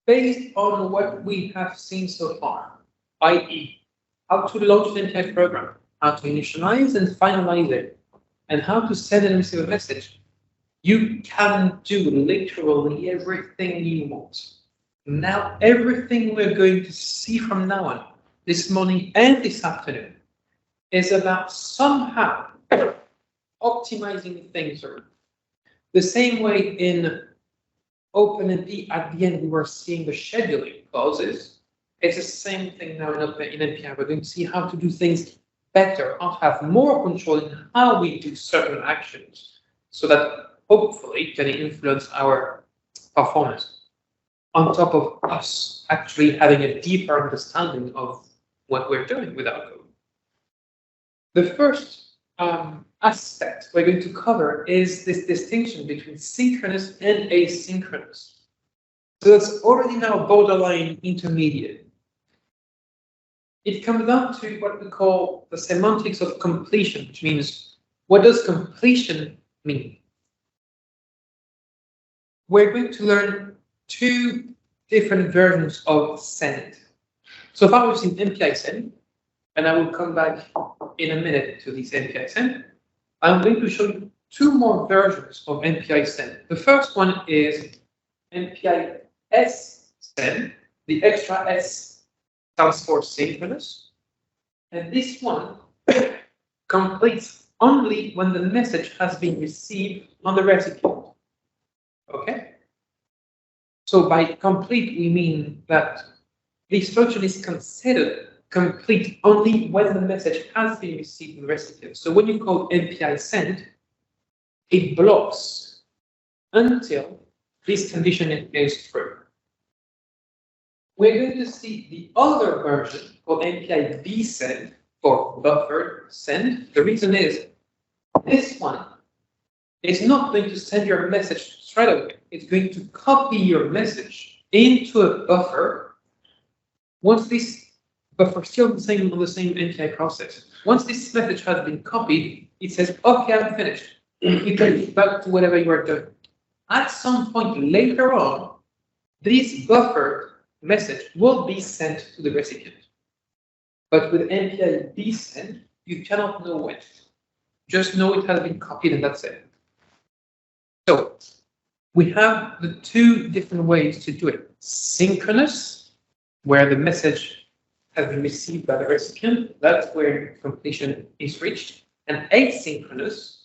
based on what we have seen so far, i.e., how to launch an MPI program, how to initialize and finalize it, and how to send and receive a message, you can do literally everything you want. Now, everything we're going to see from now on, this morning and this afternoon, is about somehow optimizing things. The same way in OpenMP, at the end, we were seeing the scheduling clauses. It's the same thing now in MPI. We're going to see how to do things better, how to have more control in how we do certain actions, so that hopefully can influence our performance, on top of us actually having a deeper understanding of what we're doing with our code. The first aspect we're going to cover is this distinction between synchronous and asynchronous. So it's already now borderline intermediate. It comes down to what we call the semantics of completion, which means, what does completion mean? We're going to learn two different versions of send. So far we've seen MPI send, and I will come back in a minute to this MPI send. I'm going to show you two more versions of MPI send. The first one is MPI S send. The extra S stands for synchronous. And this one completes only when the message has been received on the recipient. Okay? So by complete, we mean that this function is considered complete only when the message has been received in the recipient. So when you call MPI send, it blocks until this condition is true. We're going to see the other version called MPI B send for buffered send. The reason is this one is not going to send your message straight away. It's going to copy your message into a buffer. Once this buffer still on the same MPI process. Once this message has been copied, it says, okay, I'm finished. You can get back to whatever you are doing. At some point later on, this buffered message will be sent to the recipient. But with MPI B send, you cannot know when. Just know it has been copied and that's it. So we have the two different ways to do it. Synchronous, where the message has been received by the recipient, that's where completion is reached. And asynchronous,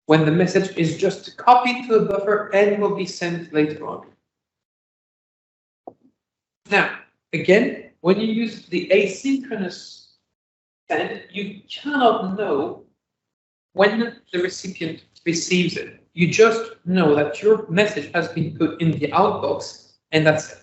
when the message is just copied to a buffer and will be sent later on. Now, again, when you use the asynchronous send, you cannot know when the recipient receives it. You just know that your message has been put in the outbox, and that's it.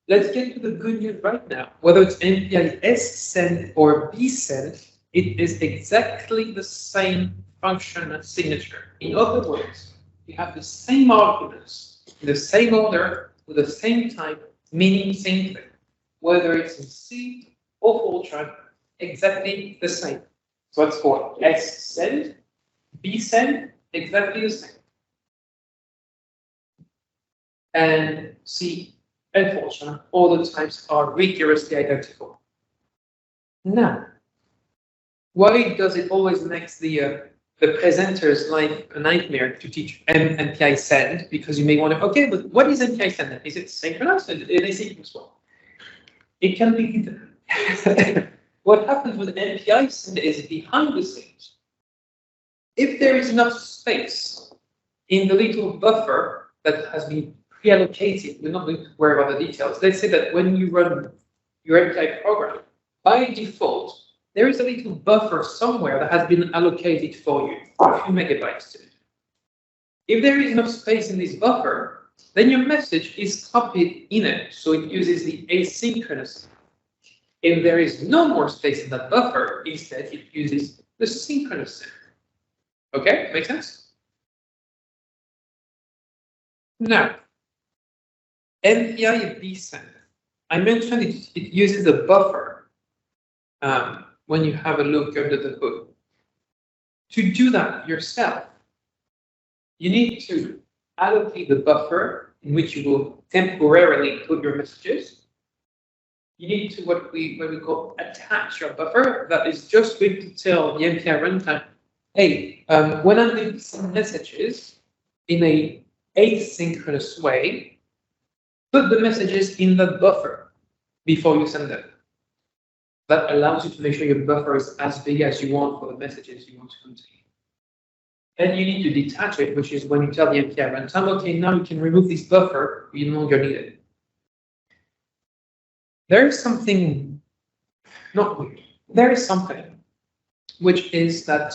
Let's get to the good news right now. Whether it's MPI S send or B send, it is exactly the same function and signature. In other words, you have the same arguments, in the same order, with the same type, meaning same thing. Whether it's in C or Fortran, exactly the same. So that's for S send, B send, exactly the same. And C and Fortran, all the types are rigorously identical. Now, why does it always make the presenter's life a nightmare to teach MPI send? Because you may want to, okay, but what is MPI send? Is it synchronous? It is synchronous. It can be. What happens with MPI send is behind the scenes. If there is enough space in the little buffer that has been pre-allocated, we're not going to worry about the details. Let's say that when you run your MPI program, by default, there is a little buffer somewhere that has been allocated for you, a few megabytes to it. If there is enough space in this buffer, then your message is copied in it, so it uses the asynchronous. If there is no more space in that buffer, instead it uses the synchronous send. Okay, make sense? Now, MPI B send. I mentioned it uses a buffer when you have a look under the hood. To do that yourself, you need to allocate the buffer in which you will temporarily put your messages, you need to what we call attach your buffer. That is just going to tell the MPI runtime, hey, when I'm going to send messages in a asynchronous way, put the messages in the buffer before you send them. That allows you to make sure your buffer is as big as you want for the messages you want to contain. Then you need to detach it, which is when you tell the MPI runtime, okay, now you can remove this buffer, you no longer need it. There is something not weird. There is something which is that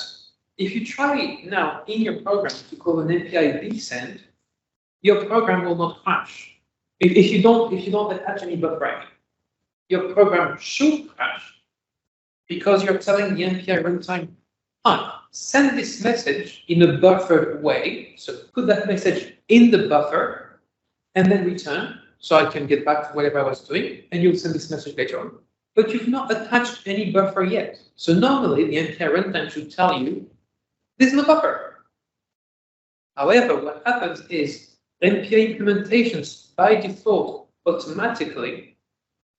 if you try now in your program to call an MPI vsend, your program will not crash. If you don't attach any buffering, your program should crash because you're telling the MPI runtime, send this message in a buffered way. So put that message in the buffer and then return so I can get back to whatever I was doing, and you'll send this message later on. But you've not attached any buffer yet. So normally the MPI runtime should tell you there's no buffer. However, what happens is MPI implementations by default automatically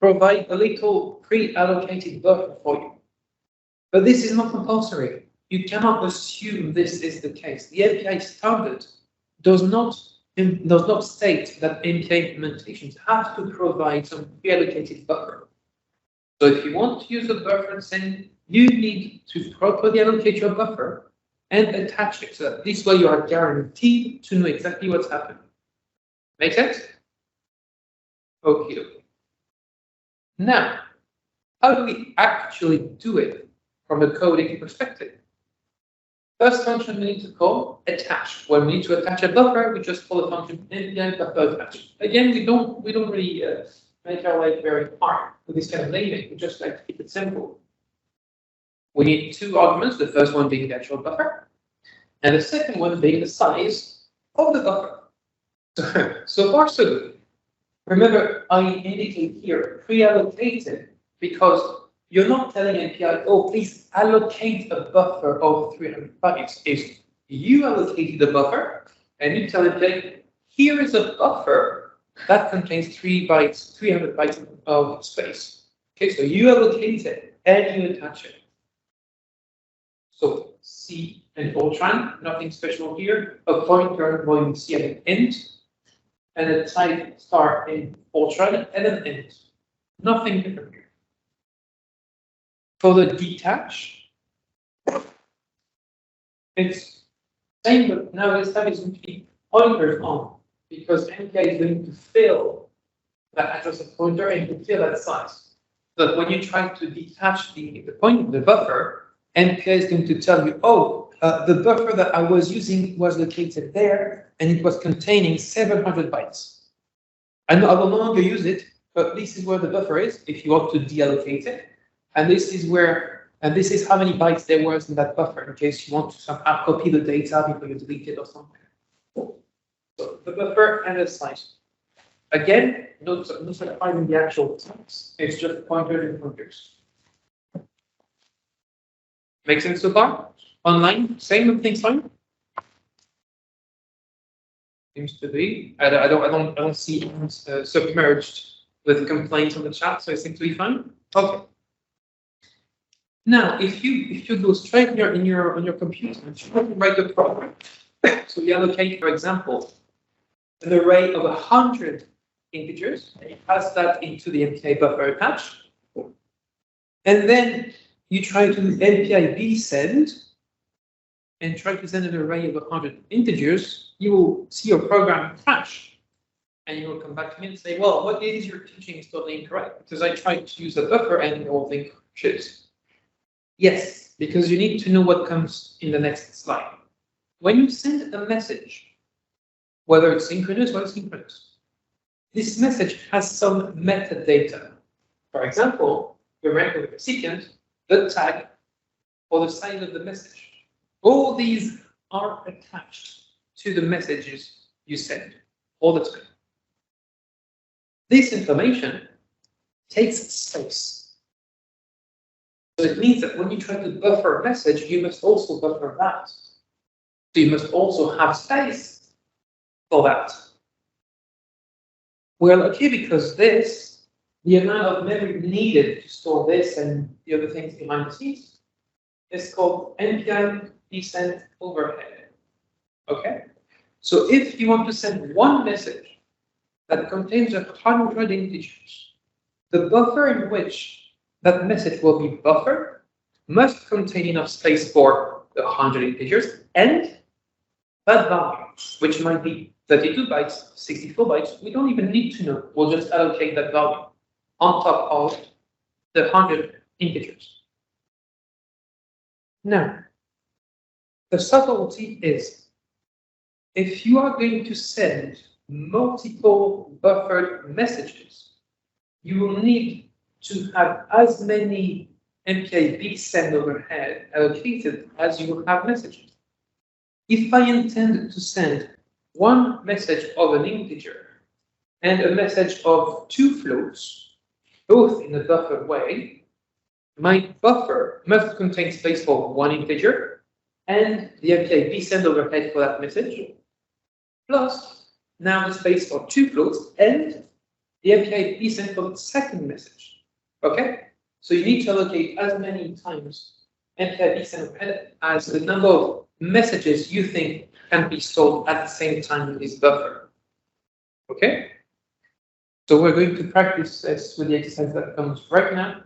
provide a little pre-allocated buffer for you. But this is not compulsory. You cannot assume this is the case. The MPI standard does not state that MPI implementations have to provide some pre-allocated buffer. So if you want to use a buffer send, you need to properly allocate your buffer and attach it so that this way you are guaranteed to know exactly what's happening. Make sense? Okay. Now, how do we actually do it from a coding perspective? First function we need to call attach. When we need to attach a buffer, we just call the function MPI buffer attach. Again, we don't really make our life very hard with this kind of naming. We just like to keep it simple. We need two arguments, the first one being the actual buffer, and the second one being the size of the buffer. So far, so good. Remember, I indicate here pre-allocated because you're not telling MPI, oh, please allocate a buffer of 300 bytes. If you allocated the buffer and you tell MPI, here is a buffer that contains 300 bytes of space. Okay, so you allocate it and you attach it. So C and Fortran, nothing special here. A pointer going C and an int, and a type star in Fortran and an int. Nothing different here. For the detach, it's same, but now this time it's going to be pointers on because MPI is going to fill that address of pointer and to fill that size. So that when you try to detach the buffer, MPI is going to tell you, oh, the buffer that I was using was located there and it was containing 700 bytes. I will no longer use it, but this is where the buffer is if you want to deallocate it. And this is how many bytes there was in that buffer in case you want to somehow copy the data before you delete it or something. So the buffer and the size. Again, not specifying the actual types. It's just pointers and pointers. Make sense so far? Online, same things fine. Seems to be. I don't see submerged with complaints on the chat, so it seems to be fine. Okay. Now, if you go straight on your computer and try to write the program, so you allocate, for example, an array of 100 integers, and you pass that into the MPI buffer attach, and then you try to MPI vsend and try to send an array of 100 integers, you will see your program crash. And you will come back to me and say, well, what it is you're teaching is totally incorrect because I tried to use a buffer and the whole thing crashes. Yes, because you need to know what comes in the next slide. When you send a message, whether it's synchronous or asynchronous, this message has some metadata. For example, the rank of the recipient, the tag, or the size of the message. All these are attached to the messages you send all the time. This information takes space. So it means that when you try to buffer a message, you must also buffer that. So you must also have space for that. Well, okay, because this, the amount of memory needed to store this and the other things behind the scenes, is called MPI descent overhead. Okay? So if you want to send one message that contains 100 integers, the buffer in which that message will be buffered must contain enough space for the 100 integers and that value, which might be 32 bytes, 64 bytes. We don't even need to know. We'll just allocate that value on top of the 100 integers. Now, the subtlety is, if you are going to send multiple buffered messages, you will need to have as many MPI send overhead allocated as you will have messages. If I intend to send one message of an integer and a message of two floats, both in a buffered way, my buffer must contain space for one integer and the MPI send overhead for that message, plus now the space for two floats and the MPI send for the second message. Okay? So you need to allocate as many times MPI send overhead as the number of messages you think can be stored at the same time in this buffer. Okay? So we're going to practice this with the exercise that comes right now.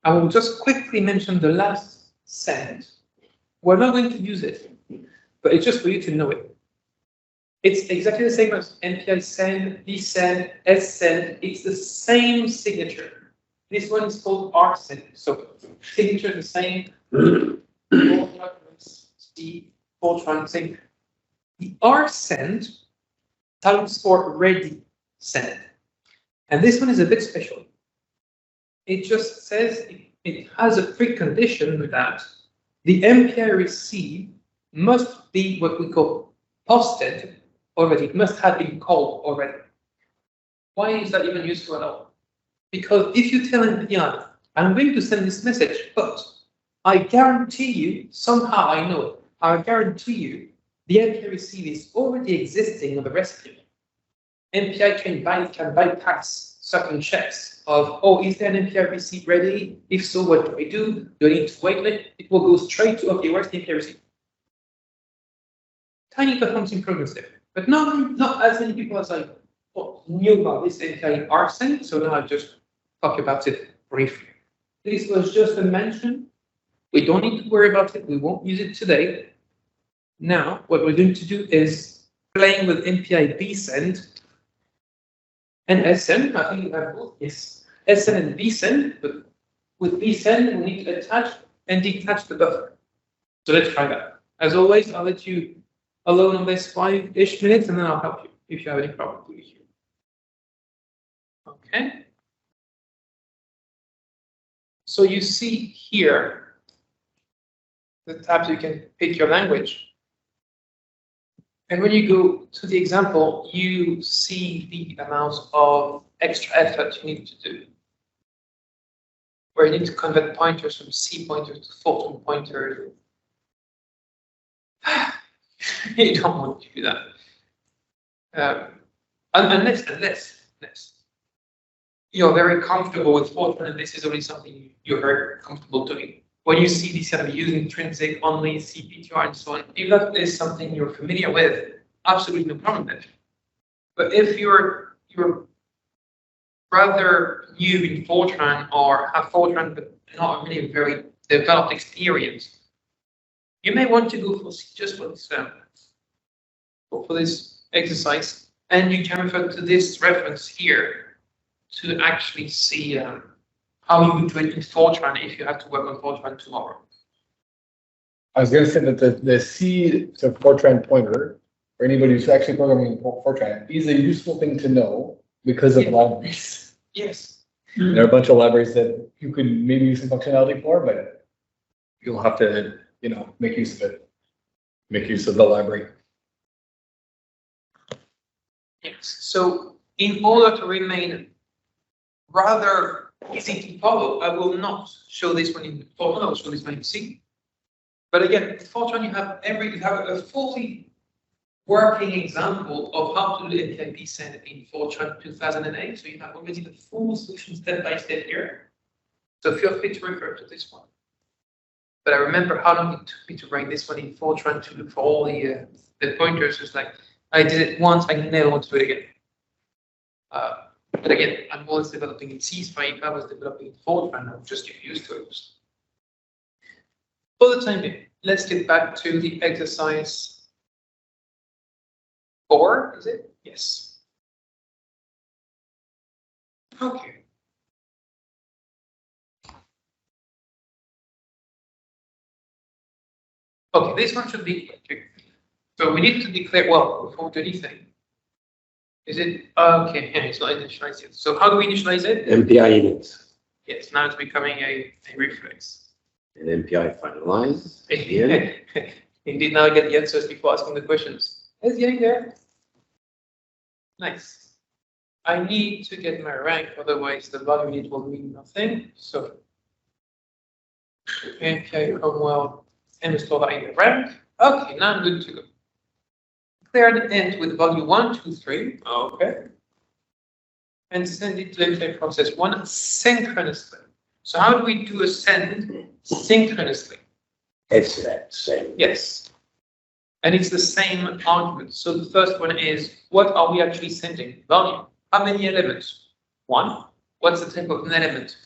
I will just quickly mention the last send. We're not going to use it, but it's just for you to know it. It's exactly the same as MPI send, desend, send. It's the same signature. This one is called rsend. So signature is the same. Fortran same. The rsend stands for ready send. And this one is a bit special. It just says it has a precondition that the MPI receive must be what we call posted already. It must have been called already. Why is that even useful at all? Because if you tell MPI, I'm going to send this message, but I guarantee you, somehow I know it, I guarantee you, the MPI receive is already existing on the recipe. MPI can bypass certain checks of, oh, is there an MPI receive ready? If so, what do I do? Do I need to wait? It will go straight to, okay, where's the MPI receive? Tiny performance improvements there. But not as many people as I knew about this MPI rsend, so now I'll just talk about it briefly. This was just a mention. We don't need to worry about it. We won't use it today. Now, what we're going to do is playing with MPI bsend and send. I think you have both. Yes, send and bsend. But with bsend, we need to attach and detach the buffer. So let's try that. As always, I'll let you alone on this 5-ish minutes, and then I'll help you if you have any problem with it. Okay. So you see here the tabs, you can pick your language. And when you go to the example, you see the amount of extra effort you need to do. Where you need to convert pointers from C pointers to Fortran pointers. You don't want to do that. Unless you're very comfortable with Fortran, and this is only something you're very comfortable doing. When you see these kind of use intrinsic only, CPTR, and so on, if that is something you're familiar with, absolutely no problem there. But if you're rather new in Fortran or have Fortran but not really very developed experience, you may want to go for just for this exercise, and you can refer to this reference here to actually see how you would do it in Fortran if you have to work on Fortran tomorrow. I was going to say that the C to Fortran pointer, for anybody who's actually programming Fortran, is a useful thing to know because of libraries. Yes. There are a bunch of libraries that you could maybe use some functionality for, but you'll have to, make use of it. Make use of the library. Yes. So in order to remain rather easy to follow, I will not show this one in Fortran. I will show this one in C. But again, in Fortran, you have a fully working example of how to do MPI send in Fortran 2008. So you have already the full solution step by step here. So feel free to refer to this one. But I remember how long it took me to write this one in Fortran to look for all the pointers. It's like I did it once, I never want to do it again. But again, I'm always developing in C, so if I was developing in Fortran, I would just get used to it. For the time being, let's get back to the exercise 4, is it? Yes. Okay. Okay, this one should be okay. So we need to declare, well, before we do anything, is it, okay, yeah, it's not initialized yet. So how do we initialize it? MPI init. Yes, now it's becoming a reflex. And MPI finalize. Indeed, now I get the answers before asking the questions. It's getting there. Nice. I need to get my rank, otherwise the value init will mean nothing. So MPI Cromwell and restore that in the rank. Okay, now I'm good to go. Declare the end with value 1, 2, 3. Okay. And send it to MPI process 1 synchronously. So how do we do a send synchronously? It's that same. Yes. And it's the same argument. So the first one is, what are we actually sending? Value. How many elements? 1. What's the type of an element?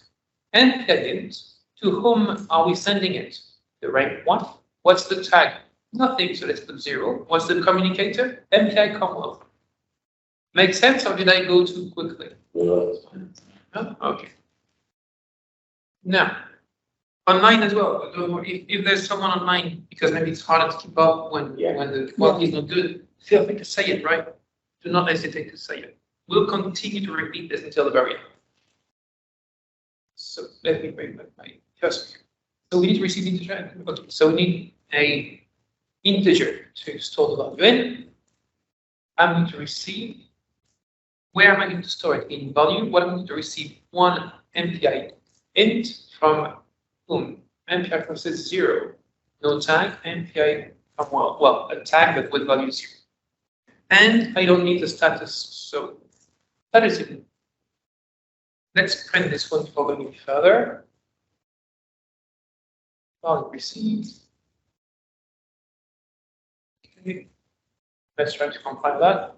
And int. To whom are we sending it? The rank 1. What's the tag? Nothing, so let's put 0. What's the communicator? MPI Commonwealth. Make sense, or did I go too quickly? No. No? Okay. Now, online as well. If there's someone online, because maybe it's harder to keep up when the quality is not good, feel free to say it, right? Do not hesitate to say it. We'll continue to repeat this until the very end. So let me bring back my cursor. So we need to receive the integer. Okay, so we need a integer to store the value in. I'm going to receive. Where am I going to store it? In value. What I'm going to receive? One MPI int from whom? MPI process 0. No tag. MPI from well, a tag but with value 0. And I don't need the status, so that is it. Let's print this one before going further. Value received. Okay. Let's try to compile that.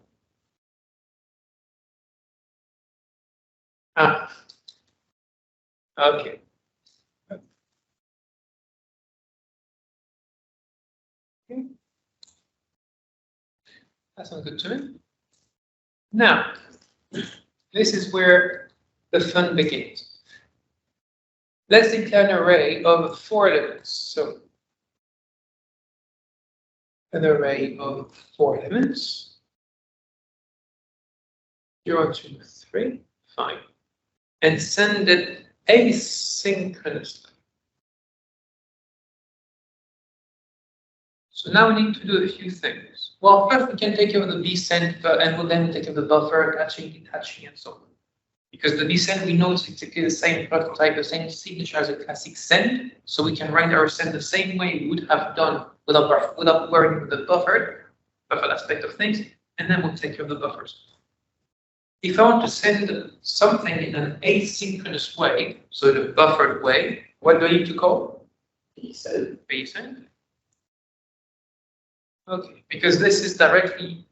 Okay. Okay. That sounds good to me. Now, this is where the fun begins. Let's declare an array of 4 elements. So, an array of 4 elements. 0, 2, 3, 5. And send it asynchronously. So now we need to do a few things. Well, first we can take care of the vsend, and we'll then take care of the buffer, attaching, detaching, and so on. Because the vsend, we know it's exactly the same prototype, the same signature as a classic send, so we can write our send the same way we would have done without worrying with the buffer aspect of things, and then we'll take care of the buffers. If I want to send something in an asynchronous way, so in a buffered way, what do I need to call? Vsend. Vsend. Okay, because this is directly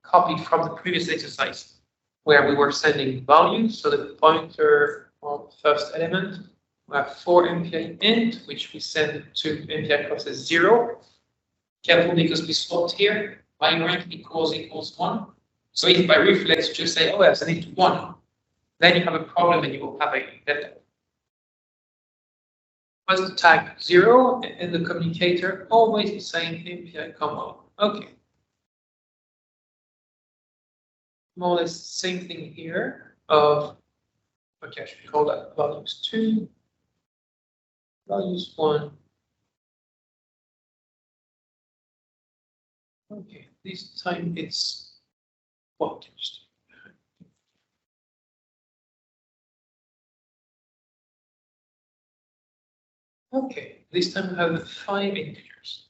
copied from the previous exercise where we were sending values. So the pointer of the first element, we have 4 MPI int, which we send to MPI process 0. Careful because we swapped here. My rank equals 1. So if by reflex you just say, oh, yes, I need to 1, then you have a problem and you will have a delta. What's the tag? 0 in the communicator, always the same MPI comma. Okay. More or less the same thing here of, okay, I should call that values 2, values 1. Okay, this time it's what? Okay, this time I have 5 integers.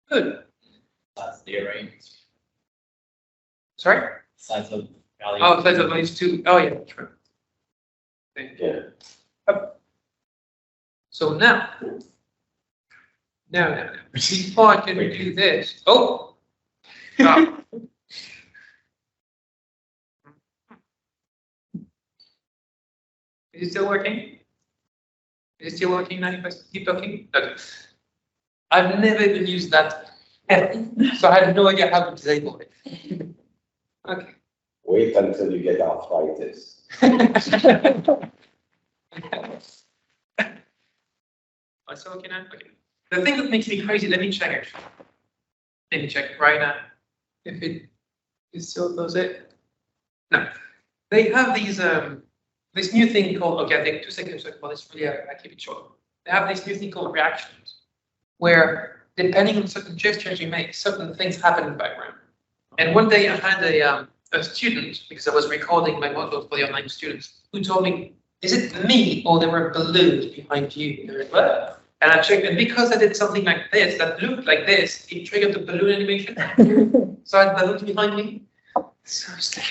Good. That's the array. Sorry? Size of value. Oh, size of values two. Oh, yeah, true. Yeah. So now, before I can do this, oh, ah. Is it still working? Is it still working now if I keep talking? Okay. I've never even used that ever, so I have no idea how to disable it. Okay. Wait until you get arthritis. I still working now? Okay. The thing that makes me crazy, let me check actually. Let me check right now if it still does it. No. They have these this new thing called, okay, I think 2 seconds for this really, I keep it short. They have this new thing called reactions, where depending on certain gestures you make, certain things happen in the background. And one day I had a student, because I was recording my model for the online students, who told me, is it me or there were balloons behind you? And I checked, and because I did something like this, that looked like this, it triggered the balloon animation. So I had balloons behind me. So sad.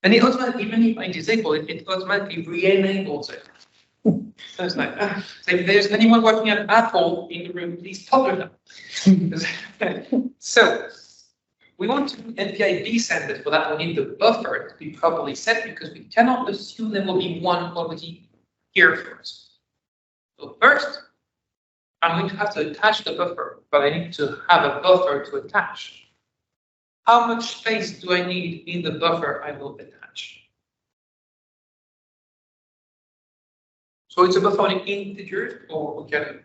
And it automatically, even if I disable it, it automatically re-enables it. So it's like, so if there's anyone working at Apple in the room, please talk with them. So we want to MPI descended for that. We need the buffer to be properly set because we cannot assume there will be one already here first. So first, I'm going to have to attach the buffer, but I need to have a buffer to attach. How much space do I need in the buffer I will attach? So it's a buffer in integers, or we can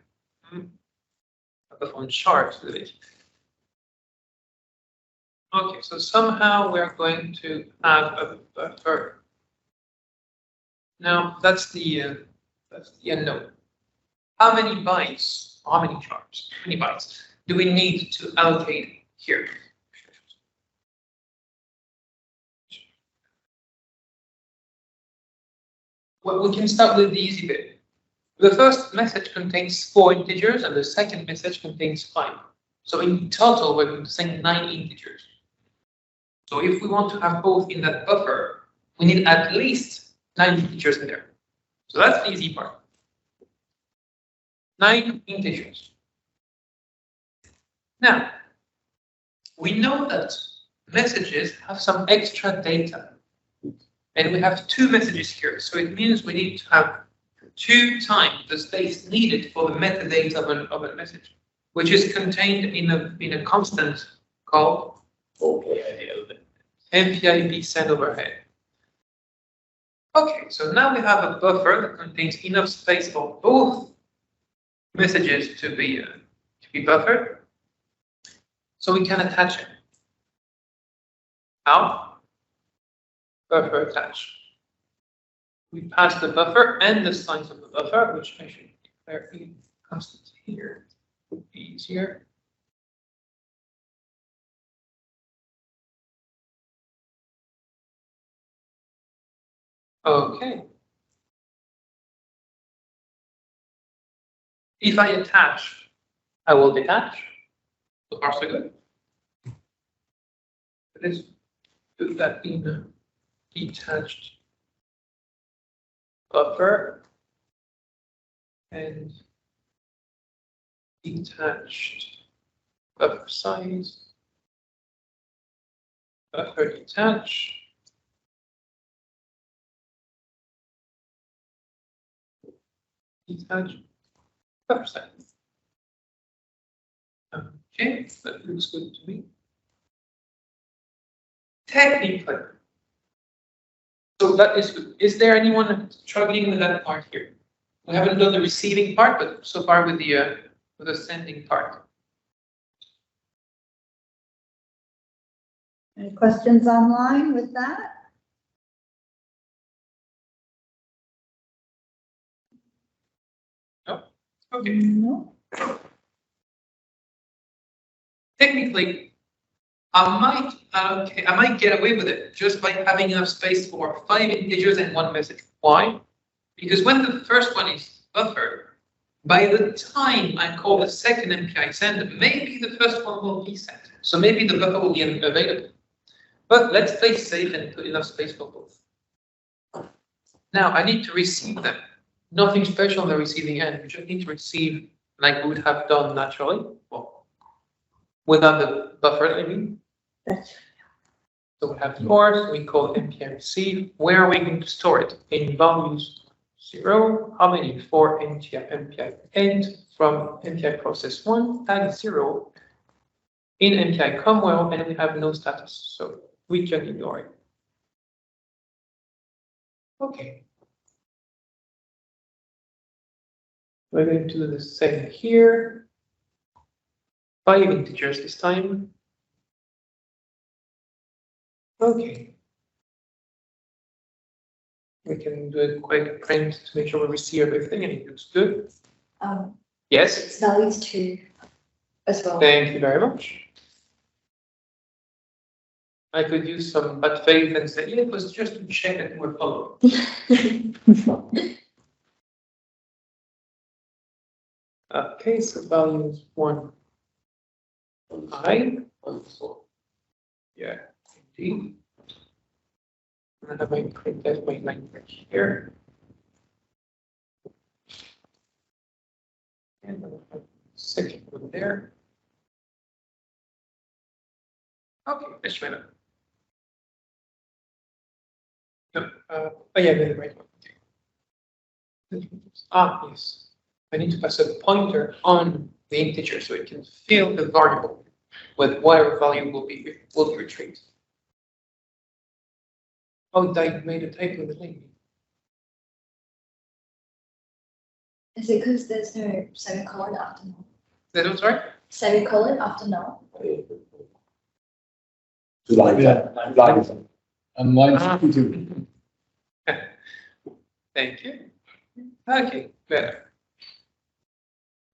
a buffer in charts with it. Okay, so somehow we're going to have a buffer. Now that's the unknown. How many bytes? How many charts? How many bytes do we need to allocate here? Well, we can start with the easy bit. The first message contains 4 integers and the second message contains 5. So in total, we're going to send 9 integers. So if we want to have both in that buffer, we need at least 9 integers in there. So that's the easy part. 9 integers. Now, we know that messages have some extra data. And we have 2 messages here, so it means we need to have 2 times the space needed for the metadata of a message, which is contained in a constant called MPI send overhead. Okay, so now we have a buffer that contains enough space for both messages to be buffered, so we can attach it. How? Buffer attach. We pass the buffer and the size of the buffer, which I should declare in constant here. Would be easier. Okay. If I attach, I will detach. So far, so good. Let's do that in the detached buffer and detached buffer size, buffer detach, detach buffer size. Okay, that looks good to me. Technically, so that is good. Is there anyone struggling with that part here? We haven't done the receiving part, but so far with the sending part. Any questions online with that? No? Okay. No. Technically, I might get away with it just by having enough space for 5 integers and 1 message. Why? Because when the first one is buffered, By the time I call the second MPI send, maybe the first one will be sent. So maybe the buffer will be available. But let's play safe and put enough space for both. Now I need to receive them. Nothing special on the receiving end. We just need to receive like we would have done naturally. Well, without the buffer, I mean. So we have yours, we call MPI receive. Where are we going to store it? In values 0. How many? For MPI end from MPI process 1 tag 0 in MPI Comwell, and we have no status. So we can ignore it. Okay. We're going to do the same here. 5 integers this time. Okay. We can do a quick print to make sure we receive everything and it looks good. Yes. It's values 2 as well. Thank you very much. I could use some bad faith and say, yeah, it was just to check that we're following. Okay, so values 1, I, 1, 4. Yeah, indeed. And I have my print as my language here. And then I have second one there. Okay, let's try that. No, oh yeah, the right one. Ah, yes. I need to pass a pointer on the integer so it can fill the variable with whatever value will be retrieved. Oh, I made a typo in the name. Is it because there's no semicolon after null? That was right? Semicolon after null? Two lines up, lines up. On line 62. Thank you. Okay, better.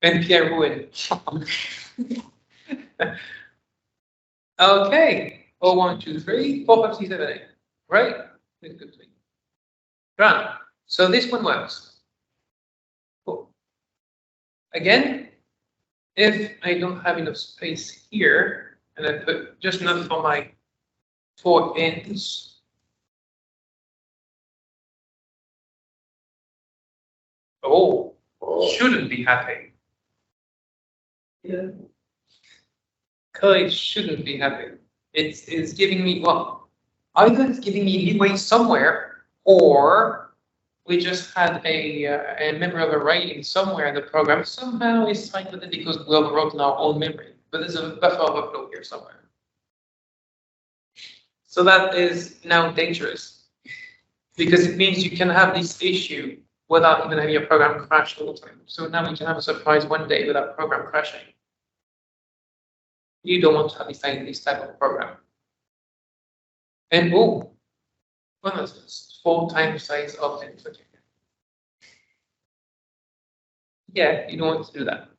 MPI ruin. Okay. 0, 1, 2, 3, 4, 5, 6, 7, 8. Right? Good. Right. So this one works. Cool. Again, if I don't have enough space here, and I put just enough for my 4 ends. Oh, shouldn't be happy. Yeah. Code shouldn't be happy. It's giving me, well, either it's giving me leeway somewhere, or we just had a memory overwriting somewhere in the program. Somehow it's fine with it because we overwrote in our own memory, but there's a buffer overflow here somewhere. So that is now dangerous because it means you can have this issue without even having your program crash all the time. So now we can have a surprise one day without program crashing. You don't want to have this type of program. And oh, what is this? 4 times size of input. Yeah, you don't want to do that.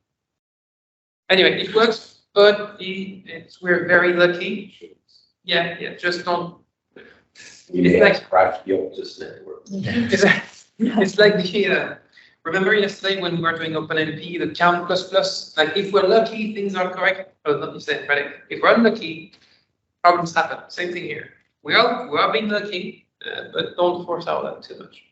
Anyway, it works, but we're very lucky. Yeah, just don't. You like crash the Optus network. It's like the remember yesterday when we were doing OpenMP, the count ++, like if we're lucky, things are correct. Oh, not yesterday, Friday. If we're unlucky, problems happen. Same thing here. We are being lucky, but don't force our luck too much.